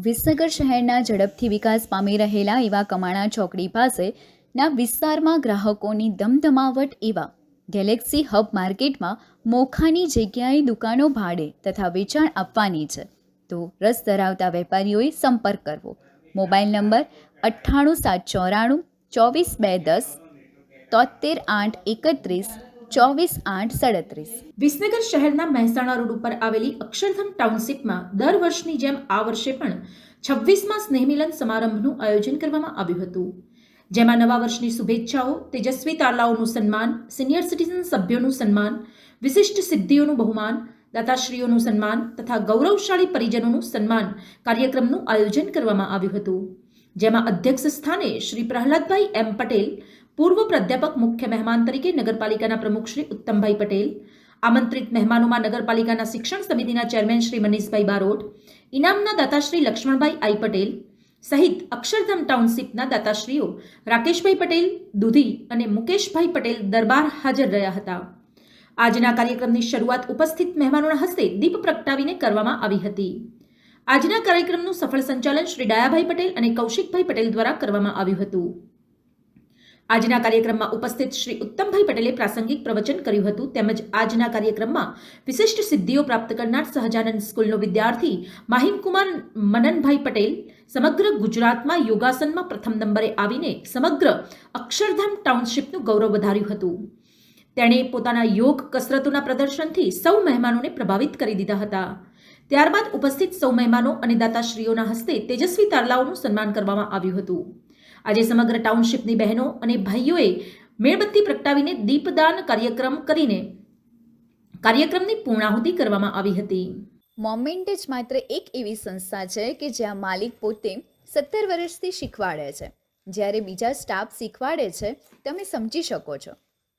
વિસનગર શહેરના ઝડપથી વિકાસ પામી રહેલા એવા કમાણા ચોકડી પાસેના વિસ્તારમાં ગ્રાહકોની ધમધમાવટ એવા ગેલેક્સી હબ માર્કેટમાં મોખાની જગ્યાએ દુકાનો ભાડે તથા વેચાણ આપવાની છે, તો રસ ધરાવતા વેપારીઓએ સંપર્ક કરવો. Mobile number 98 794 24 10 73 831 24 8 37. વિસનગર શહેરના મહેસાણા રોડ ઉપર આવેલી અક્ષરધામ ટાઉનશીપમાં દર વર્ષની જેમ આ વર્ષે પણ 26મા સ્નેહમિલન સમારંભનું આયોજન કરવામાં આવ્યું હતું, જેમાં નવા વર્ષની શુભેચ્છાઓ, તેજસ્વી તારલાઓનું સન્માન, સિનિયર સિટીઝન સભ્યોનું સન્માન, વિશિષ્ટ સિદ્ધિઓનું બહુમાન, દાતાશ્રીઓનું સન્માન તથા ગૌરવશાળી પરિજનોનું સન્માન કાર્યક્રમનું આયોજન કરવામાં આવ્યું હતું, જેમાં અધ્યક્ષ સ્થાને શ્રી પ્રહલાદભાઈ એમ પટેલ, પૂર્વ પ્રાધ્યાપક મુખ્ય મહેમાન તરીકે નગરપાલિકાના પ્રમુખ શ્રી ઉત્તમભાઈ પટેલ, આમંત્રિત મહેમાનોમાં નગરપાલિકાના શિક્ષણ સમિતિના ચેરમેન શ્રી મનીષભાઈ બારોટ, ઇનામના દાતાશ્રી લક્ષ્મણભાઈ આઈ પટેલ સહિત અક્ષરધામ ટાઉનશીપના દાતાશ્રીઓ રાકેશભાઈ પટેલ, દુધી અને મુકેશભાઈ પટેલ દરબાર હાજર રહ્યા હતા. આજના કાર્યક્રમની શરૂઆત ઉપસ્થિત મહેમાનોના હસ્તે દીપ પ્રગટાવીને કરવામાં આવી હતી. આજના કાર્યક્રમનું સફળ સંચાલન શ્રી ડાયાભાઈ પટેલ અને કૌશિકભાઈ પટેલ દ્વારા કરવામાં આવ્યું હતું. આજના કાર્યક્રમમાં ઉપસ્થિત શ્રી ઉત્તમભાઈ પટેલે પ્રાસંગિક પ્રવચન કર્યું હતું, તેમજ આજના કાર્યક્રમમાં વિશિષ્ટ સિદ્ધિઓ પ્રાપ્ત કરનાર સહજાનંદ સ્કૂલનો વિદ્યાર્થી માહિમકુમાર મનનભાઈ પટેલ સમગ્ર ગુજરાતમાં યોગાસનમાં પ્રથમ નંબરે આવીને સમગ્ર અક્ષરધામ ટાઉનશીપનું ગૌરવ વધાર્યું હતું. તેણે પોતાના યોગ કસરતોના પ્રદર્શનથી સૌ મહેમાનોને પ્રભાવિત કરી દીધા હતા. ત્યારબાદ ઉપસ્થિત સૌ મહેમાનો અને દાતાશ્રીઓના હસ્તે તેજસ્વી તારલાઓનું સન્માન કરવામાં આવ્યું હતું. આજે સમગ્ર ટાઉનશીપની બહેનો અને ભાઈઓએ મીણબત્તી પ્રગટાવીને દીપદાન કાર્યક્રમ કરીને કાર્યક્રમની પૂર્ણાહુતિ કરવામાં આવી હતી. મોમેન્ટ જ માત્ર એક એવી સંસ્થા છે કે જ્યાં માલિક પોતે 17 વર્ષથી શીખવાડે છે, જ્યારે બીજા સ્ટાફ શીખવાડે છે. તમે સમજી શકો છો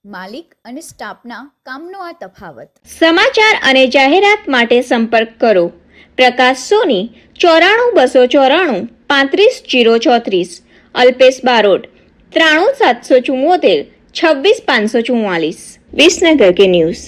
માલિક અને સ્ટાફના કામનો આ તફાવત. સમાચાર અને જાહેરાત માટે સંપર્ક કરો પ્રકાશ સોની 94 294 35 034, અલ્પેશ બારોટ 93 774 26 544. વિસનગર કે ન્યૂઝ.